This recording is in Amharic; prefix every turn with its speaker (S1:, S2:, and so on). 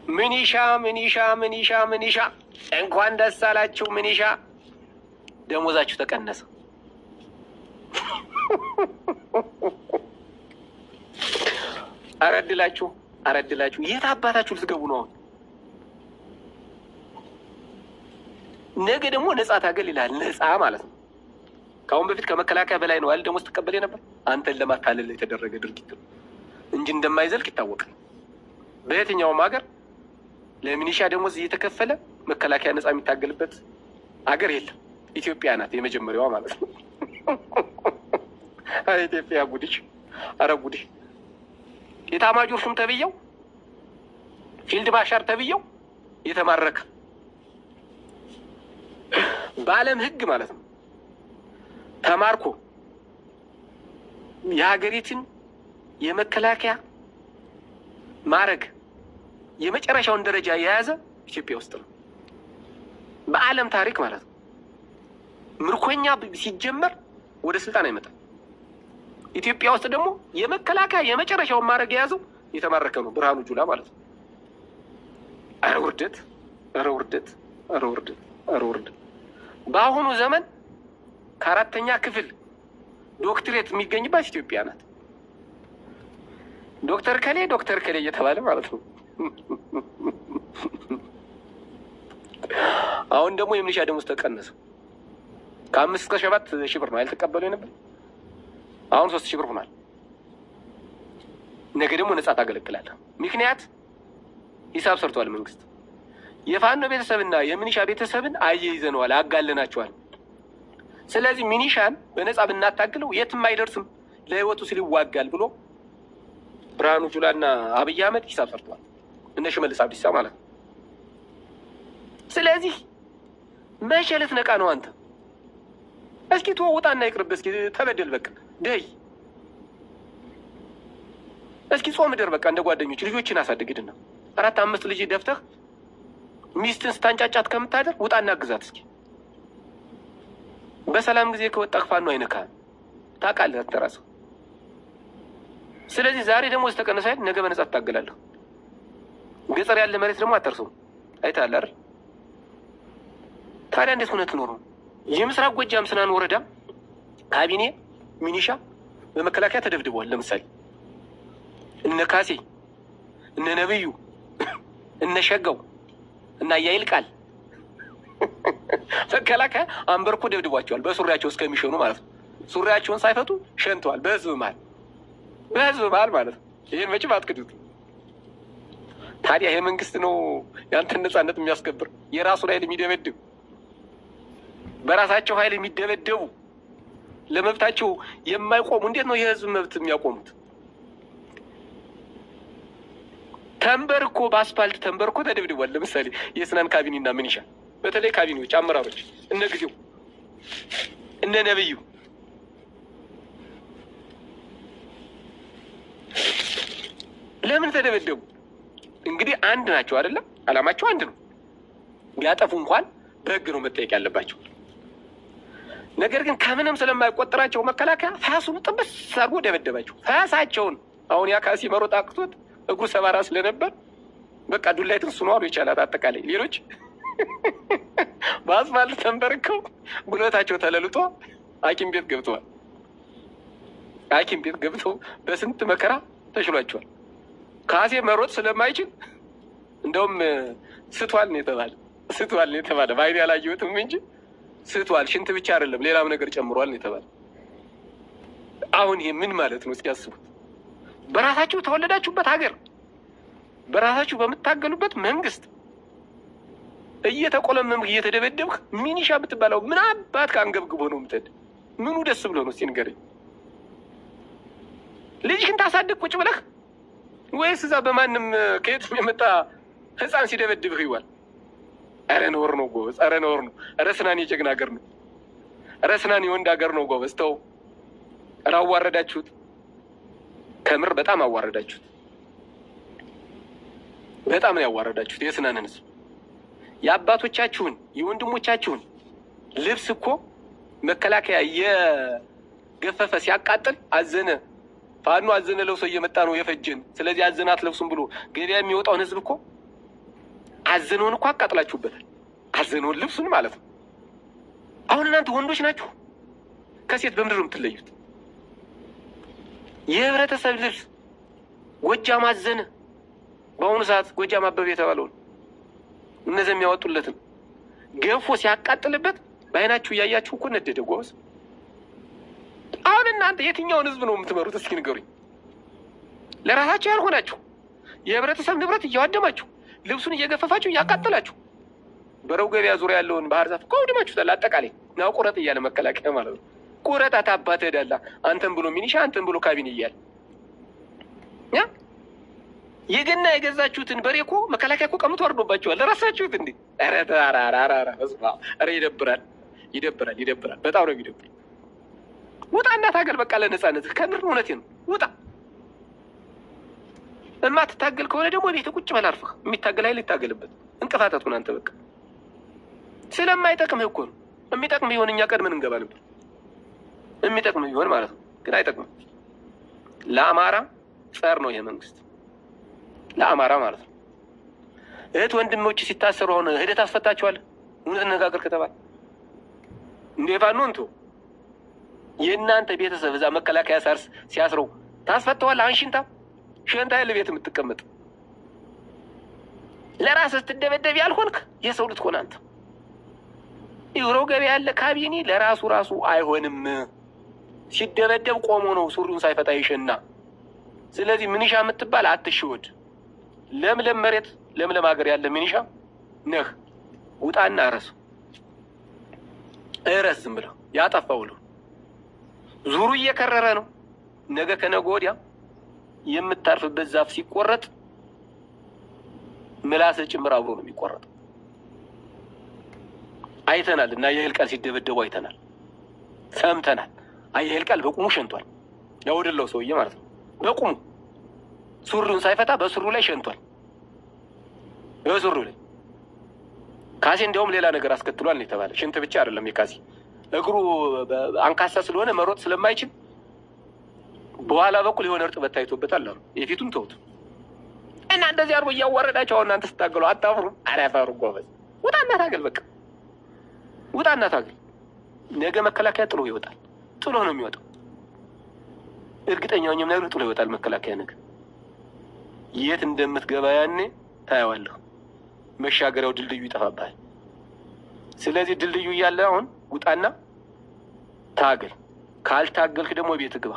S1: ምኒሻ እንኳን ደስ አላችሁ ምኒሻ። ደሞዛችሁ ተቀነሰ። አረድላችሁ የት አባታችሁ ልትገቡ ነው? ነገ ደግሞ ነጻ ታገል ይላል። ነጻ ማለት ነው። ከአሁን በፊት ከመከላከያ በላይ ነው አይደል ደሞዝ ተቀበል ነበር። አንተን ለማታለል የተደረገ ድርጊት ነው እንጂ እንደማይዘልቅ ይታወቃል። በየትኛውም ሀገር ለሚኒሻ ደሞዝ እየተከፈለ መከላከያ ነጻ የሚታገልበት ሀገር የለም። ኢትዮጵያ ናት የመጀመሪያዋ ማለት ነው። ኢትዮጵያ ጉድሽ! አረ ጉድሽ! የኤታማዦር ሹም ተብዬው ፊልድ ማርሻል ተብዬው የተማረከ በዓለም ሕግ ማለት ነው ተማርኮ የሀገሪትን የመከላከያ ማዕረግ የመጨረሻውን ደረጃ የያዘ ኢትዮጵያ ውስጥ ነው። በዓለም ታሪክ ማለት ነው። ምርኮኛ ሲጀመር ወደ ስልጣን አይመጣም። ኢትዮጵያ ውስጥ ደግሞ የመከላከያ የመጨረሻውን ማዕረግ የያዘው የተማረከ ነው፣ ብርሃኑ ጁላ ማለት ነው። አረ ውርደት! አረ ውርደት! አረ ውርደት! አረ ውርደት! በአሁኑ ዘመን ከአራተኛ ክፍል ዶክትሬት የሚገኝባት ኢትዮጵያ ናት። ዶክተር ከሌ እየተባለ ማለት ነው። አሁን ደግሞ የሚሊሻ ደሞዝ ተቀነሰ። ከ5 እስከ 7 ሺህ ብር ነው ያልተቀበሉ ነበር። አሁን 3 ሺህ ብር ሆኗል። ነገ ደግሞ ነጻ ታገለግላለህ። ምክንያት ሂሳብ ሰርቷል መንግስት። የፋኖ ቤተሰብና የሚኒሻ ቤተሰብን አያይዘነዋል፣ አጋለናቸዋል። ስለዚህ ሚኒሻን በነጻ ብናታግለው የትም አይደርስም፣ ለህይወቱ ሲል ይዋጋል ብሎ ብርሃኑ ጁላና አብይ አህመድ ሂሳብ ሰርተዋል። እነ ሽመልስ አብዲሳ ማለት ነው። ስለዚህ መቼ ልትነቃ ነው አንተ? እስኪ ትወውጣና ይቅርብ። እስኪ ተበደል በቃ ደይ እስኪ ጾም ድር በቃ እንደ ጓደኞች ልጆችን አሳድግድና 4-5 ልጅ ደፍተህ ሚስትን ስታንጫጫት ከምታደር ውጣና ግዛት እስኪ። በሰላም ጊዜ ከወጣህ ፋኖ አይነካህም፣ ታውቃለህ ተራስህ። ስለዚህ ዛሬ ደግሞ ተቀነሰ አይደል? ነገ በነጻ ትታገላለህ። ገጠር ያለ መሬት ደግሞ አተርሰው አይተሃል አይደል? ታዲያ እንዴት ሆነ ትኖር ነው? የምስራቅ ጎጃም ስናን ወረዳ ካቢኔ ሚኒሻ በመከላከያ ተደብድበዋል። ለምሳሌ እነ ካሴ፣ እነ ነብዩ፣ እነ ሸጋው እና ያይልቃል መከላከያ አንበርኮ ደብድቧቸዋል። በሱሪያቸው እስከሚሸኑ ማለት ነው። ሱሪያቸውን ሳይፈቱ ሸንተዋል። በህዝብ መሀል ማለት ነው። ይህን መቼም አትክዱት። ታዲያ ይሄ መንግስት ነው ያንተን ነጻነት የሚያስከብር? የራሱን ኃይል የሚደበድብ፣ በራሳቸው ኃይል የሚደበደቡ፣ ለመብታቸው የማይቆሙ እንዴት ነው የህዝብ መብት የሚያቆሙት? ተንበርኮ በአስፋልት ተንበርኮ ተደብድቧል። ለምሳሌ የስናን ካቢኔና ሚኒሻ፣ በተለይ ካቢኔዎች፣ አመራሮች እነ ጊዜው እነ ነብዩ ለምን ተደበደቡ? እንግዲህ አንድ ናቸው አይደለም? አላማቸው አንድ ነው። ቢያጠፉ እንኳን በህግ ነው መጠየቅ ያለባቸው። ነገር ግን ከምንም ስለማይቆጠራቸው መከላከያ ፋሱን ጥብስ አድርጎ ደበደባቸው። ፋሳቸውን አሁን ያ ካሴ መሮጥ አቅቶት እግሩ ሰባራ ስለነበር በቃ ዱላይትን እሱ ነው አሉ ይቻላል። አጠቃላይ ሌሎች በአስፋልት ተንበርከው ጉልበታቸው ተለልጦ ሐኪም ቤት ገብተዋል። ሐኪም ቤት ገብተው በስንት መከራ ተሽሏቸዋል። ካሴ መሮጥ ስለማይችል እንደውም ስቷል ነው የተባለ። በአይኔ ያላየሁትም እንጂ ስቷል። ሽንት ብቻ አይደለም ሌላም ነገር ጨምሯል ነው የተባለ። አሁን ይሄ ምን ማለት ነው? እስኪ ያስቡት። በራሳችሁ ተወለዳችሁበት ሀገር፣ በራሳችሁ በምታገሉበት መንግስት እየተቆለመምክ እየተደበደብክ ሚኒሻ ብትባለው ምን አባት ከአንገብግቦ ነው የምትሄድ? ምኑ ደስ ብሎ ነው? እስኪ ንገረኝ። ልጅህን ታሳድግ ቁጭ ብለህ ወይስ እዛ በማንም ከየትም የመጣ ህፃን ሲደበድብህ ይዋል? ኧረ ነውር ነው ጎበዝ፣ ኧረ ነውር ነው። ኧረ ስናን የጀግና ሀገር ነው። ኧረ ስናን የወንድ ሀገር ነው ጎበዝ። ተው፣ ኧረ አዋረዳችሁት። ከምር በጣም አዋረዳችሁት። በጣም ነው ያዋረዳችሁት የስናንን ህዝብ። የአባቶቻችሁን የወንድሞቻችሁን ልብስ እኮ መከላከያ እየገፈፈ ሲያቃጥል አዘነ። ፋኖ አዘነ ለብሶ እየመጣ ነው የፈጀን፣ ስለዚህ አዘነ አትለብሱም ብሎ ገበያ የሚወጣውን ህዝብ እኮ አዘነውን እኮ አቃጥላችሁበታል። አዘነውን ልብሱን ማለት ነው። አሁን እናንተ ወንዶች ናችሁ ከሴት በምድር ነው የምትለዩት። የህብረተሰብ ልብስ ጎጃም አዘነ። በአሁኑ ሰዓት ጎጃም አበበ የተባለውን እነዚህ የሚያወጡለትን ገንፎ ሲያቃጥልበት በአይናችሁ እያያችሁ እኮ ነደደ ጎበዝ። አሁን እናንተ የትኛውን ህዝብ ነው የምትመሩት? እስኪ ንገሩኝ። ለራሳችሁ ያልሆናችሁ የህብረተሰብ ንብረት እያዋደማችሁ ልብሱን እየገፈፋችሁ እያቃጠላችሁ በረው ገበያ ዙሪያ ያለውን ባህር ዛፍ እኮ አውድማችሁታል። አጠቃላይ ናው ቁረጥ እያለ መከላከያ ማለት ነው። ቁረጥ አታባት ሄዳላ አንተን ብሎ ሚኒሻ አንተን ብሎ ካቢኔ እያለ ያ የገና የገዛችሁትን በሬ እኮ መከላከያ እኮ ቀምቶ ወርዶባችኋል። ለራሳችሁት እንዴ! ኧረ ተራራራራ ኧረ ይደብራል፣ ይደብራል፣ ይደብራል። በጣም ነው የሚደብር። ውጣ እናት ሀገር በቃ ለነጻነት ከምር እውነቴ ነው። ውጣ። እማትታገል ከሆነ ደግሞ ቤት ቁጭ በል አርፈህ። የሚታገል ኃይል ይታገልበት። እንቅፋታቱን አንተ በቃ ስለማይጠቅምህ እኮ ነው። የሚጠቅም ቢሆን እኛ ቀድመን እንገባ ነበር። የሚጠቅም ቢሆን ማለት ነው። ግን አይጠቅምም። ለአማራ ጸር ነው ይሄ መንግስት፣ ለአማራ ማለት ነው። እህት ወንድሞች ሲታሰሩ አሁን ሂደህ ታስፈታቸዋለህ? እውነት እንነጋገር ከተባለ እንደ ፋኖ እንቶ የእናንተ ቤተሰብ እዛ መከላከያ ሳርስ ሲያስረው ታስፈተዋለህ? አንሽንታ ሸንታ ያለ ቤት የምትቀመጥ ለራስህ ስትደበደብ ያልሆንክ የሰው ልትሆን አንተ። ዩሮ ገበያ ያለ ካቢኔ ለራሱ አይሆንም። ሲደበደብ ቆሞ ነው ሱሪውን ሳይፈታ ይሸና። ስለዚህ ምንሻ የምትባል አትሽወድ። ለምለም መሬት ለምለም ሀገር ያለ ምንሻ ነህ። ውጣና እረስ ዝም ብለው ያጠፋው ነው። ዙሩ እየከረረ ነው። ነገ ከነገ ወዲያ የምታርፍበት ዛፍ ሲቆረጥ ምላስህ ጭምር አብሮ ነው የሚቆረጠው። አይተናል እና የህል ቃል ሲደበደቡ አይተናል፣ ሰምተናል። የህል ቃል በቁሙ ሸንቷል። ያውድለው ሰውዬ ማለት ነው። በቁሙ ሱሪውን ሳይፈታ በሱሩ ላይ ሸንቷል። በሱሩ ላይ ካሴ እንዲያውም ሌላ ነገር አስከትሏል ነው የተባለ። ሽንት ብቻ አይደለም የካሴ እግሩ አንካሳ ስለሆነ መሮጥ ስለማይችል በኋላ በኩል የሆነ እርጥበት ታይቶበታል አሉ። የፊቱን ተውት እና እንደዚህ አርቦ እያዋረዳቸው አሁን እናንተ ስታገሉ አታፍሩ? አላፈሩ ጎበዝ። ውጣና ታገል በቃ ውጣና ታገል። ነገ መከላከያ ጥሎ ይወጣል። ጥሎ ነው የሚወጣው። እርግጠኛውም ነገር ጥሎ ይወጣል መከላከያ። ነገ የት እንደምትገባ ያኔ ታየዋለህ። መሻገሪያው ድልድዩ ይጠፋብሃል። ስለዚህ ድልድዩ እያለ አሁን ውጣና ታገል። ካልታገልክ ደግሞ ቤት ግባ።